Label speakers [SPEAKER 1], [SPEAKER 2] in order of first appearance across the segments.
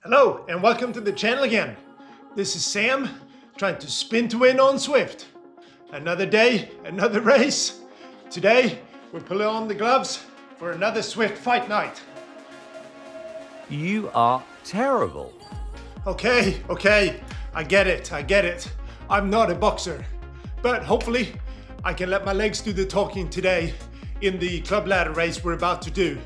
[SPEAKER 1] Hello and welcome to the channel again. This is Sam trying to spin to win on Swift. Another day, another race. Today we're pulling on the gloves for another Swift fight night.
[SPEAKER 2] You are terrible.
[SPEAKER 1] Okay, I get it. I'm not a boxer, but hopefully I can let my legs do the talking today in the club ladder race we're about to do.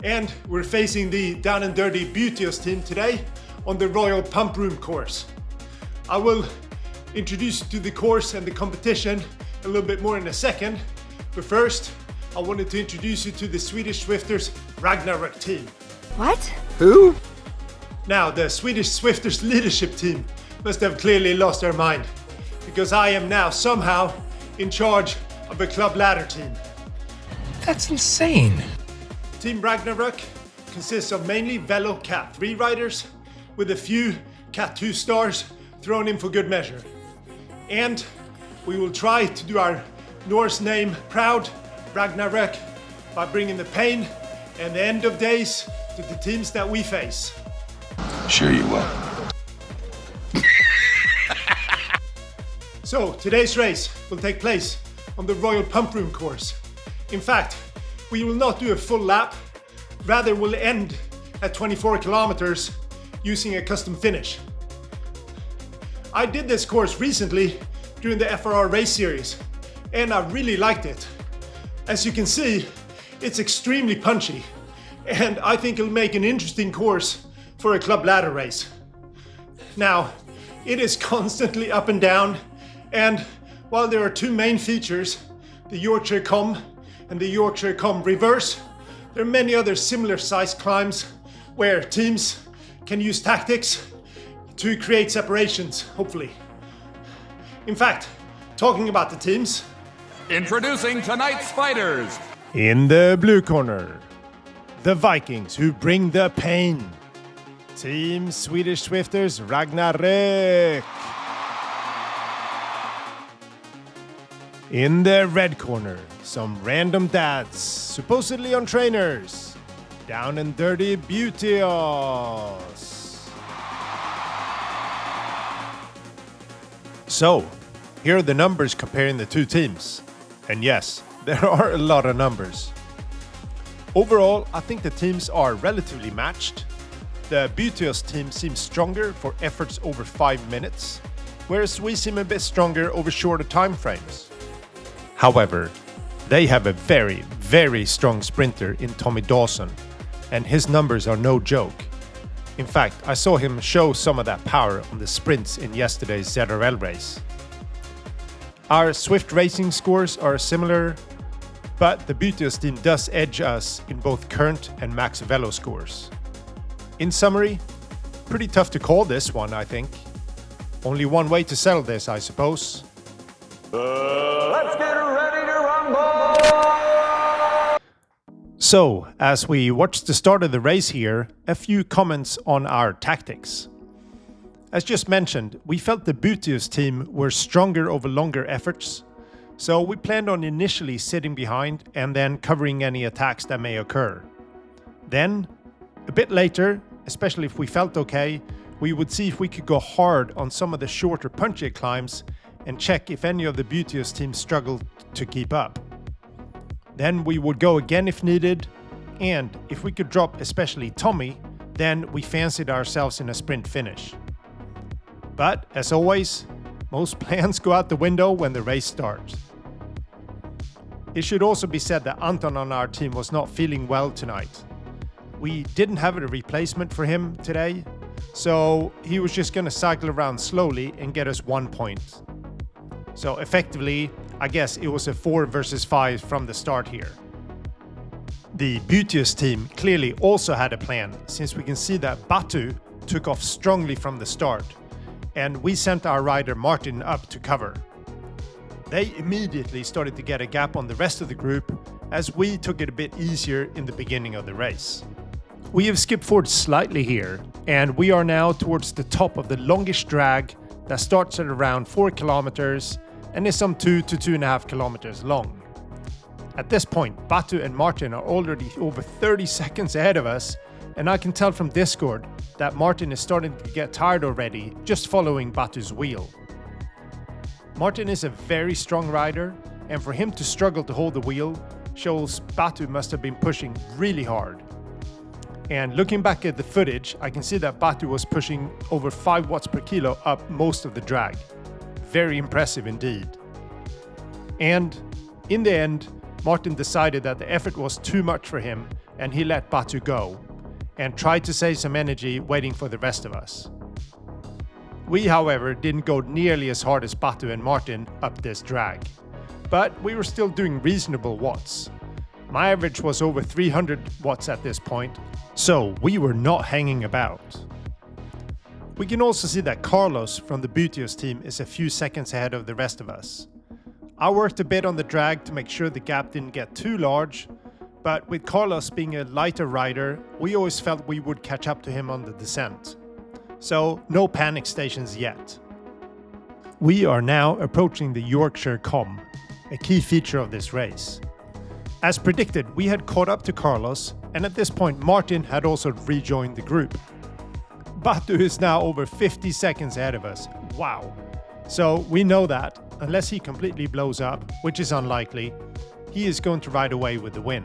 [SPEAKER 1] And we're facing the down and dirty Beauteous team today on the Royal Pump Room course. I will introduce you to the course and the competition a little bit more in a second, but first I wanted to introduce you to the Swedish Swifters Ragnarok team.
[SPEAKER 3] What?
[SPEAKER 2] Who?
[SPEAKER 1] Now, the Swedish Swifters leadership team must have clearly lost their mind, because I am now somehow in charge of a club ladder team.
[SPEAKER 2] That's insane.
[SPEAKER 1] Team Ragnarok consists of mainly Velo Cat 3 riders with a few Cat 2 stars thrown in for good measure. And we will try to do our Norse name proud, Ragnarok, by bringing the pain and the end of days to the teams that we face.
[SPEAKER 4] Sure you will.
[SPEAKER 1] So today's race will take place on the Royal Pump Room course. In fact, we will not do a full lap, rather we'll end at 24 kilometers using a custom finish. I did this course recently during the FRR race series and I really liked it. As you can see, it's extremely punchy and I think it'll make an interesting course for a club ladder race. Now, it is constantly up and down, and while there are two main features, the Yorkshire Combe and the Yorkshire Combe Reverse, there are many other similar sized climbs where teams can use tactics to create separations, hopefully. In fact, talking about the teams,
[SPEAKER 5] Introducing tonight's fighters.
[SPEAKER 1] in the blue corner, the Vikings who bring the pain. Team Swedish Swifters Ragnarok. In the red corner, some random dads, supposedly on trainers. Down and dirty Beauteous. So, here are the numbers comparing the two teams. And yes, there are a lot of numbers. Overall, I think the teams are relatively matched. The Beauteous team seems stronger for efforts over 5 minutes, whereas we seem a bit stronger over shorter time frames. However, they have a very, very strong sprinter in Tommy Dawson, and his numbers are no joke. In fact, I saw him show some of that power on the sprints in yesterday's ZRL race. Our Swift racing scores are similar, but the Beauteous team does edge us in both current and max velo scores. In summary, pretty tough to call this one, I think. Only one way to settle this, I suppose.
[SPEAKER 5] Let's get ready to rumble!
[SPEAKER 1] So, as we watch the start of the race here, a few comments on our tactics. As just mentioned, we felt the Beauteous team were stronger over longer efforts, so we planned on initially sitting behind and then covering any attacks that may occur. Then, a bit later, especially if we felt okay, we would see if we could go hard on some of the shorter punchier climbs and check if any of the Beauteous team struggled to keep up. Then we would go again if needed, and if we could drop especially Tommy, then we fancied ourselves in a sprint finish. But as always, most plans go out the window when the race starts. It should also be said that Anton on our team was not feeling well tonight. We didn't have a replacement for him today, so he was just going to cycle around slowly and get us 1 point. So effectively, I guess it was a 4 versus 5 from the start here. The Beauteous team clearly also had a plan, since we can see that Batu took off strongly from the start, and we sent our rider Martin up to cover. They immediately started to get a gap on the rest of the group, as we took it a bit easier in the beginning of the race. We have skipped forward slightly here, and we are now towards the top of the longish drag that starts at around 4 kilometers and is some 2 to 2.5 kilometers long. At this point, Batu and Martin are already over 30 seconds ahead of us, And I can tell from Discord that Martin is starting to get tired already just following Batu's wheel. Martin is a very strong rider, and for him to struggle to hold the wheel shows Batu must have been pushing really hard. And looking back at the footage, I can see that Batu was pushing over 5 watts per kilo up most of the drag. Very impressive indeed. And in the end, Martin decided that the effort was too much for him and he let Batu go and tried to save some energy waiting for the rest of us. We, however, didn't go nearly as hard as Batu and Martin up this drag, but we were still doing reasonable watts. My average was over 300 watts at this point, so we were not hanging about. We can also see that Carlos from the Butios team is a few seconds ahead of the rest of us. I worked a bit on the drag to make sure the gap didn't get too large, but with Carlos being a lighter rider, we always felt we would catch up to him on the descent. So no panic stations yet. We are now approaching the Yorkshire Com, a key feature of this race. As predicted, we had caught up to Carlos, and at this point Martin had also rejoined the group. Batu is now over 50 seconds ahead of us. Wow. So we know that, unless he completely blows up, which is unlikely, he is going to ride away with the win.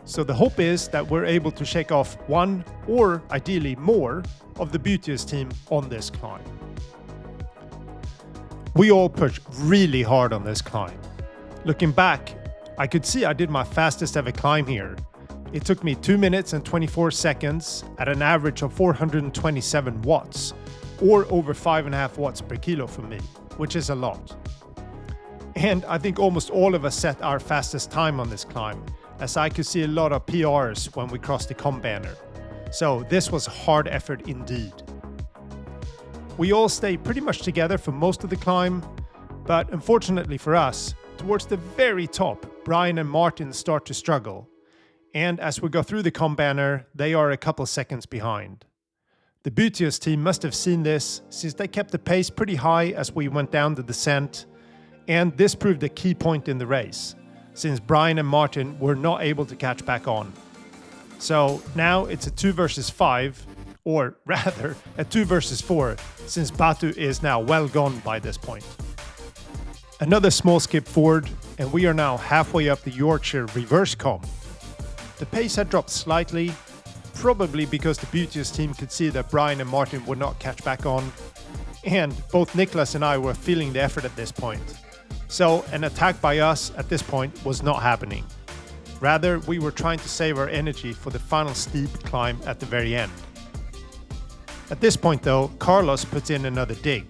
[SPEAKER 1] So the hope is that we're able to shake off one, or ideally more, of the Butios team on this climb. We all pushed really hard on this climb. Looking back, I could see I did my fastest ever climb here. It took me 2 minutes and 24 seconds at an average of 427 watts, or over 5.5 watts per kilo for me, which is a lot. And I think almost all of us set our fastest time on this climb, as I could see a lot of PRs when we crossed the com banner. So this was a hard effort indeed. We all stayed pretty much together for most of the climb, but unfortunately for us, towards the very top, Brian and Martin start to struggle. And as we go through the com banner, they are a couple seconds behind. The Butios team must have seen this, since they kept the pace pretty high as we went down the descent, and this proved a key point in the race, since Brian and Martin were not able to catch back on. So now it's a 2 versus 5, or rather a 2 versus 4, since Batu is now well gone by this point. Another small skip forward, and we are now halfway up the Yorkshire reverse com. The pace had dropped slightly, probably because the Butios team could see that Brian and Martin would not catch back on, and both Nicholas and I were feeling the effort at this point. So an attack by us at this point was not happening. Rather, we were trying to save our energy for the final steep climb at the very end. At this point though, Carlos puts in another dig.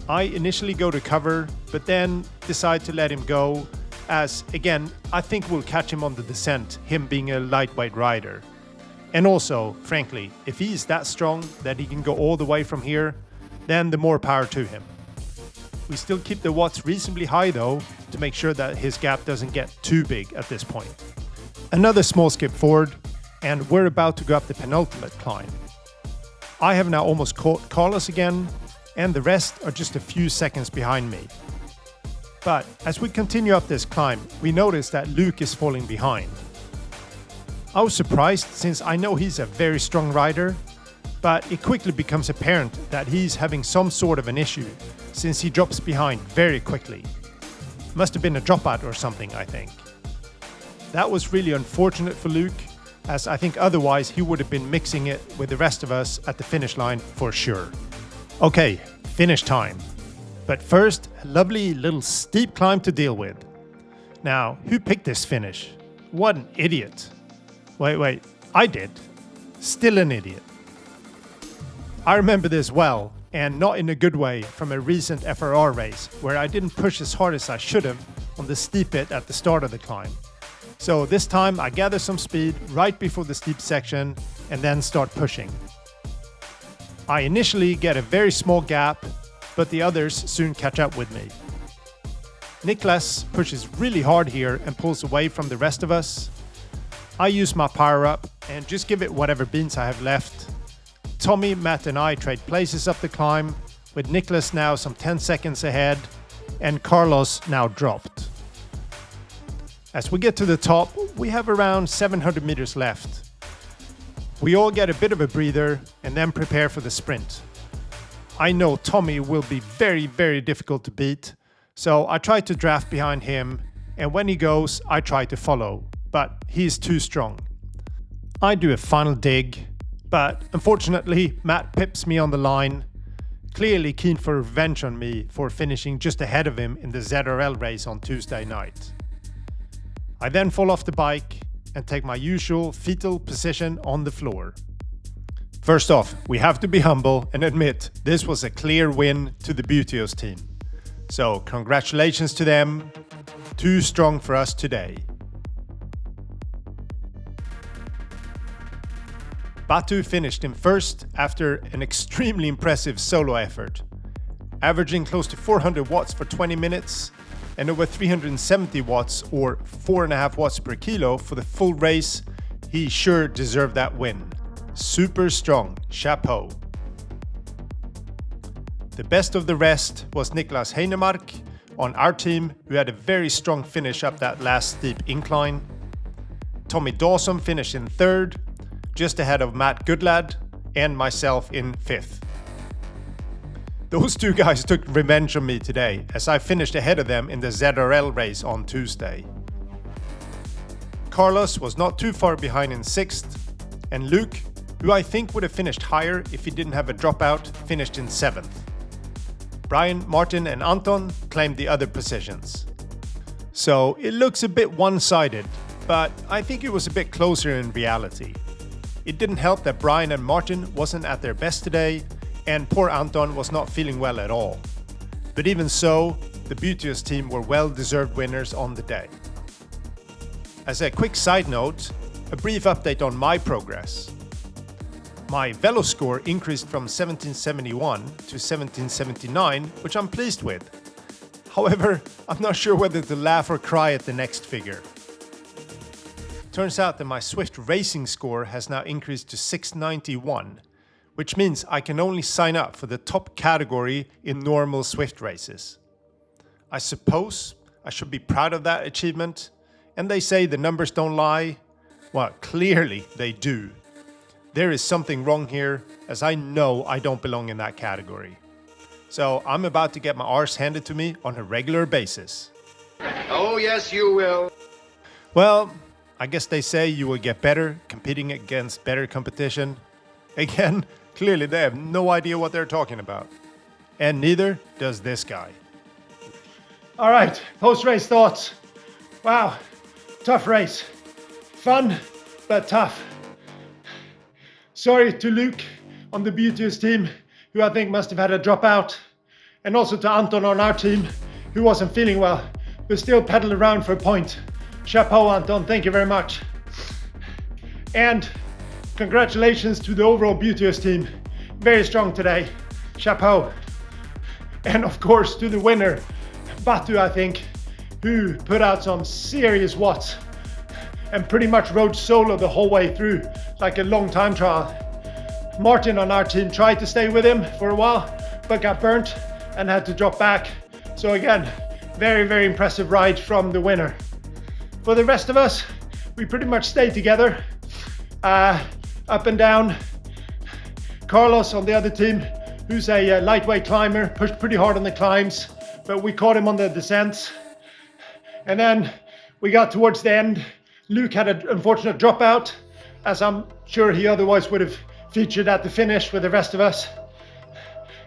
[SPEAKER 1] I initially go to cover, but then decide to let him go, as again, I think we'll catch him on the descent, him being a lightweight rider. And also, frankly, if he's that strong that he can go all the way from here, then the more power to him. We still keep the watts reasonably high though, to make sure that his gap doesn't get too big at this point. Another small skip forward, and we're about to go up the penultimate climb. I have now almost caught Carlos again, and the rest are just a few seconds behind me. But as we continue up this climb, we notice that Luke is falling behind. I was surprised, since I know he's a very strong rider, but it quickly becomes apparent that he's having some sort of an issue, since he drops behind very quickly. Must have been a dropout or something, I think. That was really unfortunate for Luke, as I think otherwise he would have been mixing it with the rest of us at the finish line for sure. Okay, finish time. But first, a lovely little steep climb to deal with. Now, who picked this finish? What an idiot. Wait, I did. Still an idiot. I remember this well, and not in a good way, from a recent FRR race where I didn't push as hard as I should have on the steep bit at the start of the climb. So this time I gather some speed right before the steep section and then start pushing. I initially get a very small gap, but the others soon catch up with me. Niklas pushes really hard here and pulls away from the rest of us. I use my power up and just give it whatever beans I have left. Tommy, Matt and I trade places up the climb, with Niklas now some 10 seconds ahead and Carlos now dropped. As we get to the top, we have around 700 meters left. We all get a bit of a breather and then prepare for the sprint. I know Tommy will be very, very difficult to beat, so I try to draft behind him, and when he goes, I try to follow, but he's too strong. I do a final dig, but unfortunately Matt pips me on the line, clearly keen for revenge on me for finishing just ahead of him in the ZRL race on Tuesday night. I then fall off the bike and take my usual fetal position on the floor. First off, we have to be humble and admit this was a clear win to the Butios team. So congratulations to them, too strong for us today. Batu finished in first after an extremely impressive solo effort, averaging close to 400 watts for 20 minutes and over 370 watts or 4.5 watts per kilo for the full race. He sure deserved that win. Super strong, chapeau. The best of the rest was Niklas Heinemark on our team, who had a very strong finish up that last steep incline. Tommy Dawson finished in third, just ahead of Matt Goodlad and myself in fifth. Those two guys took revenge on me today, as I finished ahead of them in the ZRL race on Tuesday. Carlos was not too far behind in sixth, and Luke, who I think would have finished higher if he didn't have a dropout, finished in seventh. Brian, Martin and Anton claimed the other positions. So it looks a bit one-sided, but I think it was a bit closer in reality. It didn't help that Brian and Martin wasn't at their best today, and poor Anton was not feeling well at all. But even so, the Butios team were well-deserved winners on the day. As a quick side note, a brief update on my progress. My Velo score increased from 1771 to 1779, which I'm pleased with. However, I'm not sure whether to laugh or cry at the next figure. Turns out that my Swift racing score has now increased to 691, which means I can only sign up for the top category in normal Swift races. I suppose I should be proud of that achievement, and they say the numbers don't lie. Well, clearly they do. There is something wrong here, as I know I don't belong in that category. So I'm about to get my arse handed to me on a regular basis.
[SPEAKER 3] Oh, yes, you will.
[SPEAKER 1] Well, I guess they say you will get better competing against better competition. Again, clearly they have no idea what they're talking about. And neither does this guy.
[SPEAKER 6] All right, post-race thoughts. Wow, tough race. Fun, but tough. Sorry to Luke on the Butios team, who I think must have had a dropout. And also to Anton on our team, who wasn't feeling well, but still pedaled around for a point. Chapeau, Anton, thank you very much. And congratulations to the overall Butios team. Very strong today. Chapeau. And of course to the winner, Batu, I think, who put out some serious watts and pretty much rode solo the whole way through, like a long time trial. Martin on our team tried to stay with him for a while, but got burnt and had to drop back. So again, very, very impressive ride from the winner. For the rest of us, we pretty much stayed together, up and down. Carlos on the other team, who's a lightweight climber, pushed pretty hard on the climbs, but we caught him on the descents. And then we got towards the end. Luke had an unfortunate dropout, as I'm sure he otherwise would have featured at the finish with the rest of us.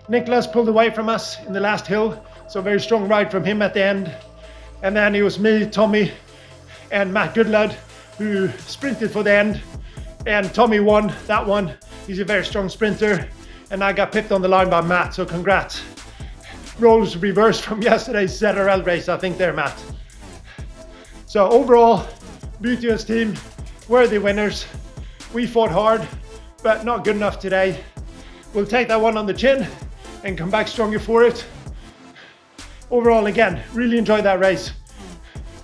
[SPEAKER 6] Niklas pulled away from us in the last hill, so a very strong ride from him at the end. And then it was me, Tommy, and Matt Goodlad, who sprinted for the end. And Tommy won that one. He's a very strong sprinter. And I got pipped on the line by Matt, so congrats. Roles reversed from yesterday's ZRL race, I think there, Matt. So overall, Butios team, worthy winners. We fought hard, but not good enough today. We'll take that one on the chin and come back stronger for it. Overall, again, really enjoyed that race.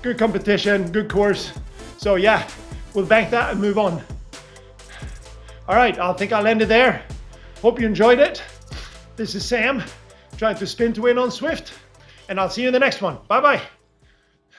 [SPEAKER 6] Good competition, good course. So yeah, we'll bank that and move on. All right, I think I'll end it there. Hope you enjoyed it. This is Sam, trying to spin to win on Swift, and I'll see you in the next one. Bye-bye.